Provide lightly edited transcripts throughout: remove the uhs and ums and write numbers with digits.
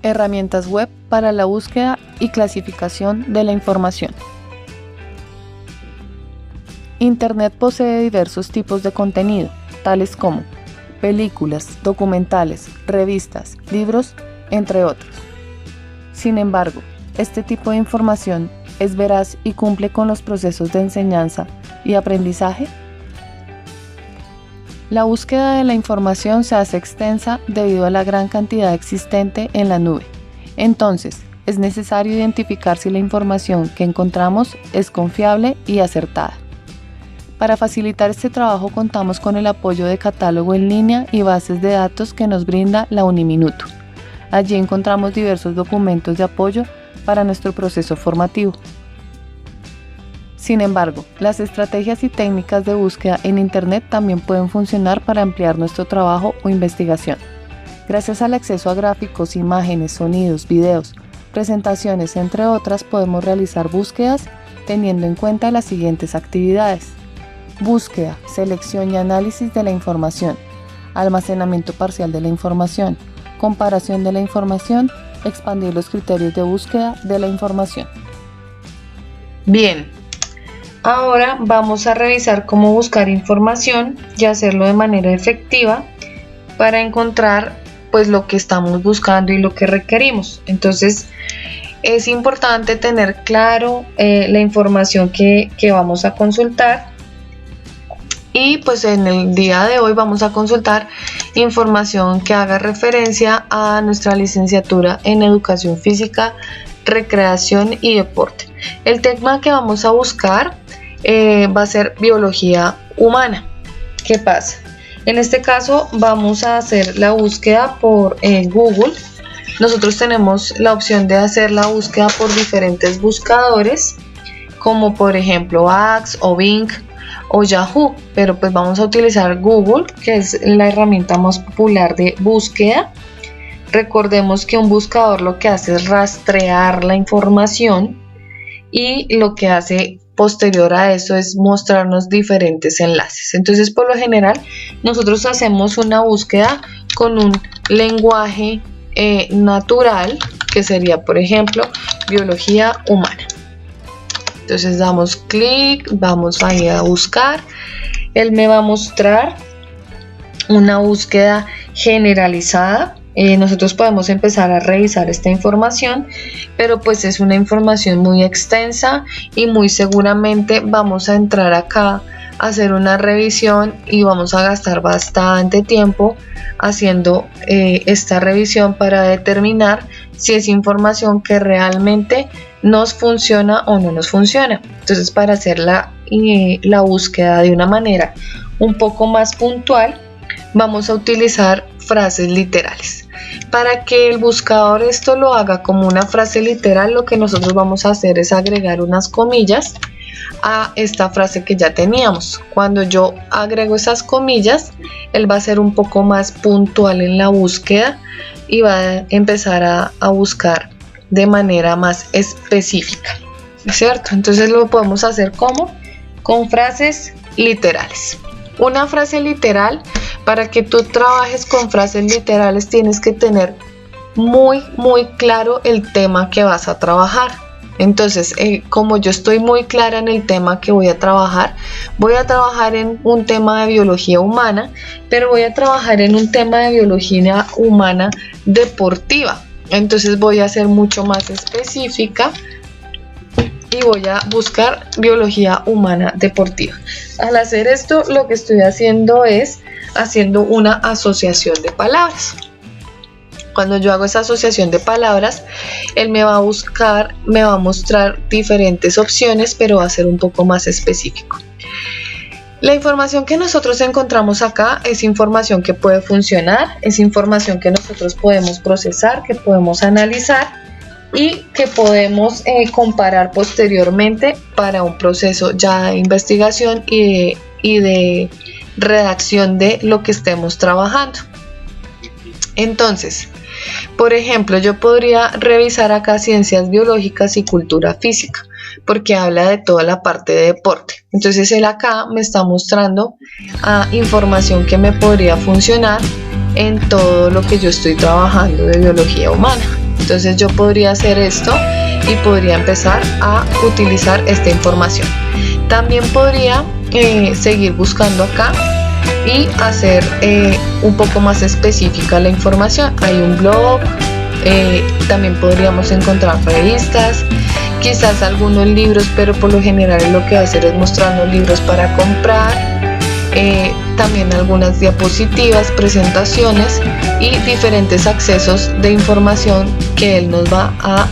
Herramientas web para la búsqueda y clasificación de la información. Internet posee diversos tipos de contenido, tales como películas, documentales, revistas, libros, entre otros. Sin embargo, este tipo de información es veraz y cumple con los procesos de enseñanza y aprendizaje. La búsqueda de la información se hace extensa debido a la gran cantidad existente en la nube. Entonces, es necesario identificar si la información que encontramos es confiable y acertada. Para facilitar este trabajo contamos con el apoyo de catálogo en línea y bases de datos que nos brinda la Uniminuto. Allí encontramos diversos documentos de apoyo para nuestro proceso formativo. Sin embargo, las estrategias y técnicas de búsqueda en Internet también pueden funcionar para ampliar nuestro trabajo o investigación. Gracias al acceso a gráficos, imágenes, sonidos, videos, presentaciones, entre otras, podemos realizar búsquedas teniendo en cuenta las siguientes actividades: búsqueda, selección y análisis de la información, almacenamiento parcial de la información, comparación de la información, expandir los criterios de búsqueda de la información. Bien, ahora vamos a revisar cómo buscar información y hacerlo de manera efectiva para encontrar pues lo que estamos buscando y lo que requerimos. Entonces es importante tener claro la información que vamos a consultar. Y pues en el día de hoy vamos a consultar información que haga referencia a nuestra licenciatura en Educación Física, Recreación y Deporte. El tema que vamos a buscar va a ser Biología Humana. ¿Qué pasa? En este caso vamos a hacer la búsqueda por Google. Nosotros tenemos la opción de hacer la búsqueda por diferentes buscadores, como por ejemplo Axe o Bing o Yahoo, pero pues vamos a utilizar Google, que es la herramienta más popular de búsqueda. Recordemos que un buscador lo que hace es rastrear la información y lo que hace posterior a eso es mostrarnos diferentes enlaces. Entonces, por lo general, nosotros hacemos una búsqueda con un lenguaje natural, que sería, por ejemplo, Biología Humana. Entonces damos clic, vamos a ir a buscar. Él me va a mostrar una búsqueda generalizada. Nosotros podemos empezar a revisar esta información, pero pues es una información muy extensa y muy seguramente vamos a entrar acá a hacer una revisión y vamos a gastar bastante tiempo haciendo esta revisión para determinar si es información que realmente nos funciona o no nos funciona. Entonces, para hacer la búsqueda de una manera un poco más puntual, vamos a utilizar frases literales. Para que el buscador esto lo haga como una frase literal, lo que nosotros vamos a hacer es agregar unas comillas a esta frase que ya teníamos. Cuando yo agrego esas comillas, él va a ser un poco más puntual en la búsqueda y va a empezar a buscar de manera más específica, ¿cierto? Entonces lo podemos hacer con frases literales. Una frase literal, para que tú trabajes con frases literales tienes que tener muy claro el tema que vas a trabajar. Entonces, como yo estoy muy clara en el tema que voy a trabajar en un tema de biología humana, pero voy a trabajar en un tema de biología humana deportiva. Entonces voy a ser mucho más específica y voy a buscar biología humana deportiva. Al hacer esto, lo que estoy haciendo es haciendo una asociación de palabras. Cuando yo hago esa asociación de palabras, él me va a mostrar diferentes opciones, pero va a ser un poco más específico. La información que nosotros encontramos acá es información que puede funcionar, es información que nosotros podemos procesar, que podemos analizar y que podemos comparar posteriormente para un proceso ya de investigación y de redacción de lo que estemos trabajando. Entonces, por ejemplo, yo podría revisar acá ciencias biológicas y cultura física, porque habla de toda la parte de deporte. Entonces él acá me está mostrando información que me podría funcionar en todo lo que yo estoy trabajando de biología humana. Entonces yo podría hacer esto y podría empezar a utilizar esta información. También podría seguir buscando acá y hacer un poco más específica la información. Hay un blog, también podríamos encontrar revistas, quizás algunos libros, pero por lo general lo que va a hacer es mostrarnos libros para comprar, también algunas diapositivas, presentaciones y diferentes accesos de información que él nos va a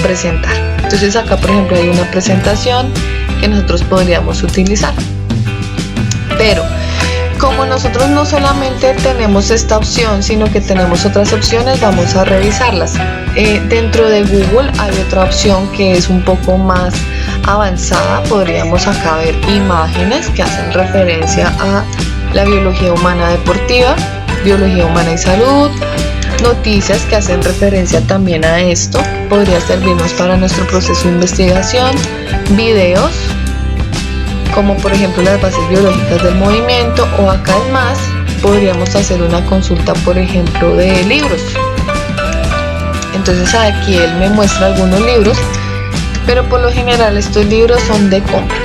presentar. Entonces acá por ejemplo hay una presentación que nosotros podríamos utilizar, pero como nosotros no solamente tenemos esta opción, sino que tenemos otras opciones, vamos a revisarlas. Dentro de Google hay otra opción que es un poco más avanzada. Podríamos acá ver imágenes que hacen referencia a la biología humana deportiva, biología humana y salud, noticias que hacen referencia también a esto, podría servirnos para nuestro proceso de investigación, videos, como por ejemplo las bases biológicas del movimiento, o acá es más, podríamos hacer una consulta por ejemplo de libros. Entonces aquí él me muestra algunos libros, pero por lo general estos libros son de compra.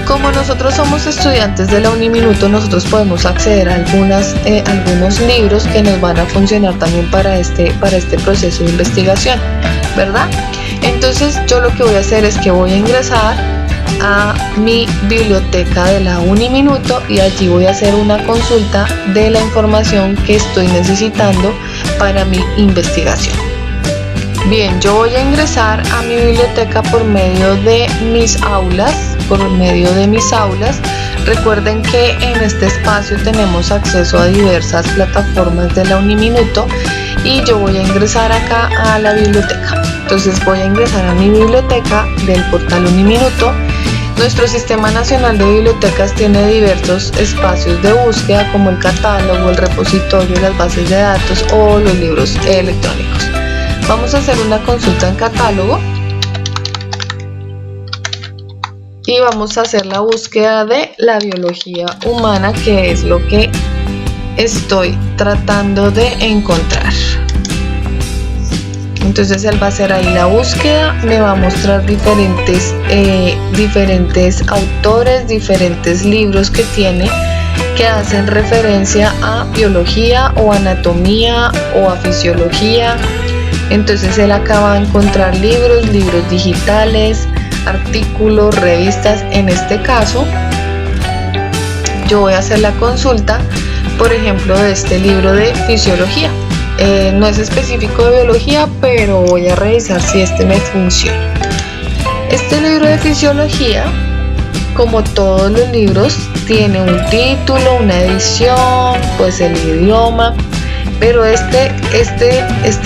Como nosotros somos estudiantes de la Uniminuto, nosotros podemos acceder a algunos libros que nos van a funcionar también para este proceso de investigación, ¿verdad? Entonces yo lo que voy a hacer es que voy a ingresar a mi biblioteca de la Uniminuto y allí voy a hacer una consulta de la información que estoy necesitando para mi investigación. Bien, yo voy a ingresar a mi biblioteca por medio de mis aulas. Recuerden que en este espacio tenemos acceso a diversas plataformas de la Uniminuto y yo voy a ingresar acá a la biblioteca. Entonces voy a ingresar a mi biblioteca del portal Uniminuto. Nuestro Sistema Nacional de Bibliotecas tiene diversos espacios de búsqueda como el catálogo, el repositorio, las bases de datos o los libros electrónicos. Vamos a hacer una consulta en catálogo y vamos a hacer la búsqueda de la biología humana, que es lo que estoy tratando de encontrar. Entonces él va a hacer ahí la búsqueda, me va a mostrar diferentes autores, diferentes libros que tiene que hacen referencia a biología o anatomía o a fisiología. Entonces él acá va a encontrar libros digitales, artículos, revistas. En este caso yo voy a hacer la consulta, por ejemplo, de este libro de fisiología. No es específico de biología, pero voy a revisar si este me funciona. Este libro de fisiología, como todos los libros, tiene un título, una edición, pues el idioma, pero este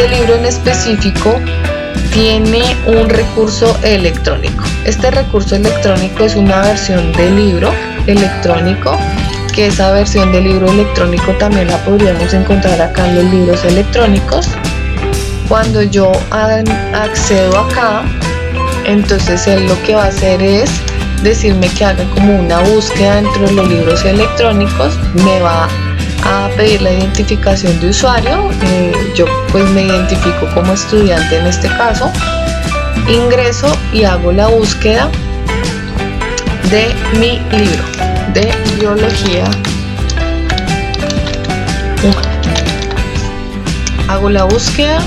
libro en específico tiene un recurso electrónico. Este recurso electrónico es una versión del libro electrónico, que esa versión del libro electrónico también la podríamos encontrar acá en los libros electrónicos. Cuando yo accedo acá, entonces él lo que va a hacer es decirme que haga como una búsqueda dentro de los libros electrónicos. Me va a pedir la identificación de usuario. Yo pues me identifico como estudiante en este caso, ingreso y hago la búsqueda de mi libro de biología humana. Hago la búsqueda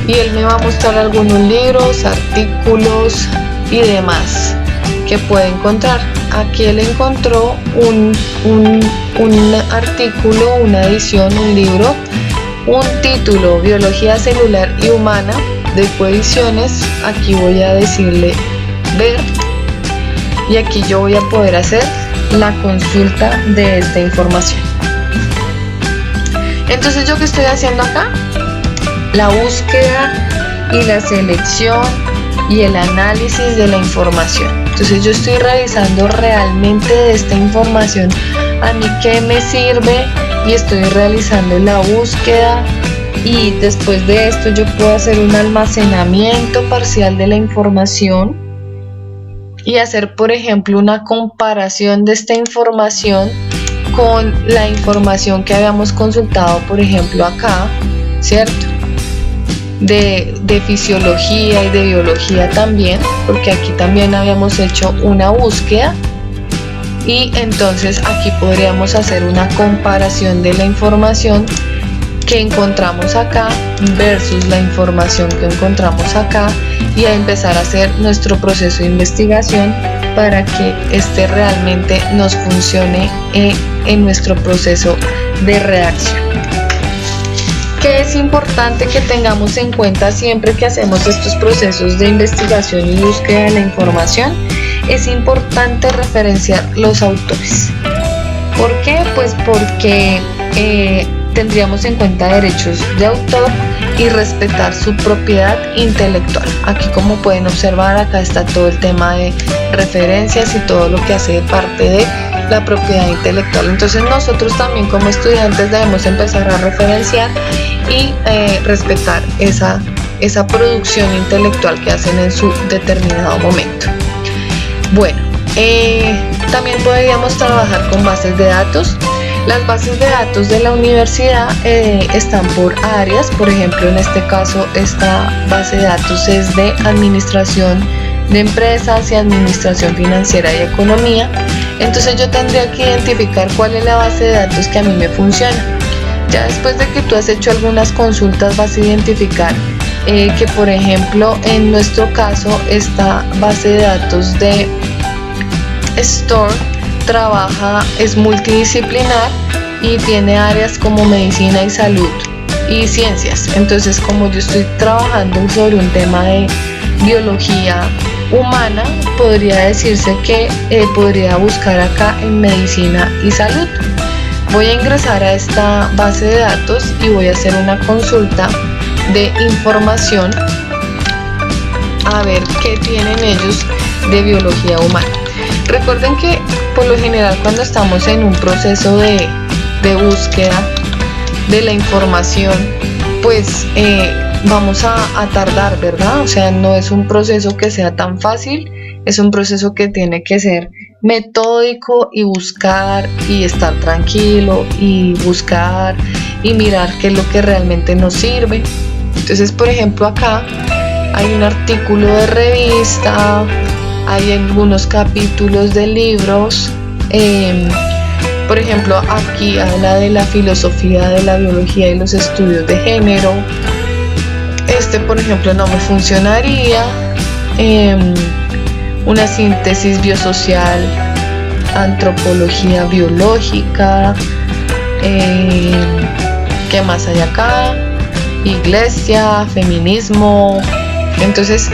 y él me va a mostrar algunos libros, artículos y demás que puede encontrar. Aquí él encontró un artículo, una edición, un libro, un título, Biología Celular y Humana, de Coediciones. Aquí voy a decirle ver y aquí yo voy a poder hacer la consulta de esta información. Entonces, ¿yo qué estoy haciendo acá? La búsqueda y la selección y el análisis de la información. Entonces yo estoy revisando realmente de esta información a mí qué me sirve y estoy realizando la búsqueda, y después de esto yo puedo hacer un almacenamiento parcial de la información y hacer, por ejemplo, una comparación de esta información con la información que habíamos consultado, por ejemplo, acá, ¿cierto? de fisiología y de biología también, porque aquí también habíamos hecho una búsqueda y entonces aquí podríamos hacer una comparación de la información que encontramos acá versus la información que encontramos acá y a empezar a hacer nuestro proceso de investigación para que este realmente nos funcione en nuestro proceso de redacción. ¿Qué es importante que tengamos en cuenta siempre que hacemos estos procesos de investigación y búsqueda de la información? Es importante referenciar los autores. ¿Por qué? Pues porque tendríamos en cuenta derechos de autor y respetar su propiedad intelectual. Aquí, como pueden observar, acá está todo el tema de referencias y todo lo que hace parte de la propiedad intelectual. Entonces nosotros también como estudiantes debemos empezar a referenciar y respetar esa producción intelectual que hacen en su determinado momento. Bueno, también podríamos trabajar con bases de datos. Las bases de datos de la universidad están por áreas. Por ejemplo, en este caso esta base de datos es de administración de empresas y administración financiera y economía. Entonces yo tendría que identificar cuál es la base de datos que a mí me funciona. Ya después de que tú has hecho algunas consultas vas a identificar que, por ejemplo, en nuestro caso esta base de datos de STOR es multidisciplinar y tiene áreas como medicina y salud y ciencias. Entonces, como yo estoy trabajando sobre un tema de biología humana, podría decirse que podría buscar acá en medicina y salud. Voy a ingresar a esta base de datos y voy a hacer una consulta de información a ver qué tienen ellos de biología humana. Recuerden que por lo general cuando estamos en un proceso de búsqueda de la información, pues vamos a tardar, ¿verdad? O sea, no es un proceso que sea tan fácil, es un proceso que tiene que ser metódico y buscar y estar tranquilo y buscar y mirar qué es lo que realmente nos sirve. Entonces, por ejemplo, acá hay un artículo de revista, hay algunos capítulos de libros. Por ejemplo, aquí habla de la filosofía de la biología y los estudios de género. Por ejemplo, no me funcionaría. Una síntesis biosocial, antropología biológica. ¿Qué más hay acá? Iglesia, feminismo. Entonces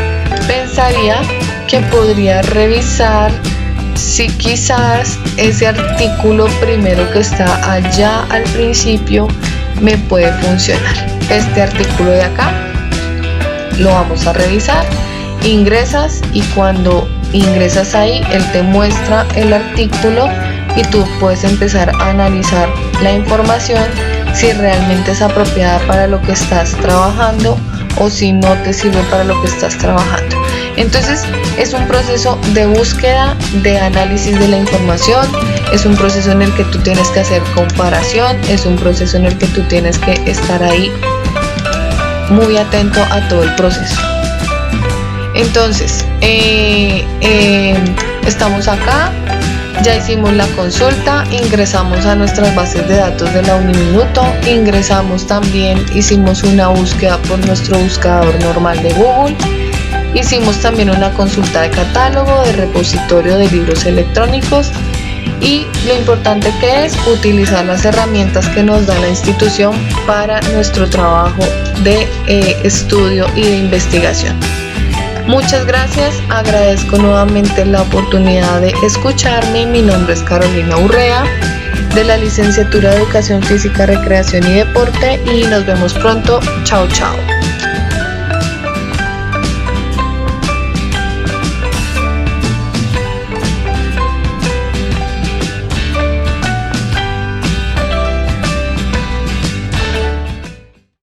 pensaría que podría revisar si quizás ese artículo primero que está allá al principio me puede funcionar. Este artículo de acá lo vamos a revisar. Ingresas y cuando ingresas ahí, él te muestra el artículo y tú puedes empezar a analizar la información si realmente es apropiada para lo que estás trabajando o si no te sirve para lo que estás trabajando. Entonces es un proceso de búsqueda, de análisis de la información, es un proceso en el que tú tienes que hacer comparación, es un proceso en el que tú tienes que estar ahí muy atento a todo el proceso. Entonces, estamos acá, ya hicimos la consulta, ingresamos a nuestras bases de datos de la Uniminuto, ingresamos también, hicimos una búsqueda por nuestro buscador normal de Google, hicimos también una consulta de catálogo, de repositorio de libros electrónicos y lo importante que es utilizar las herramientas que nos da la institución para nuestro trabajo de estudio y de investigación. Muchas gracias, agradezco nuevamente la oportunidad de escucharme. Mi nombre es Carolina Urrea, de la Licenciatura de Educación Física, Recreación y Deporte, y nos vemos pronto. Chao, chao.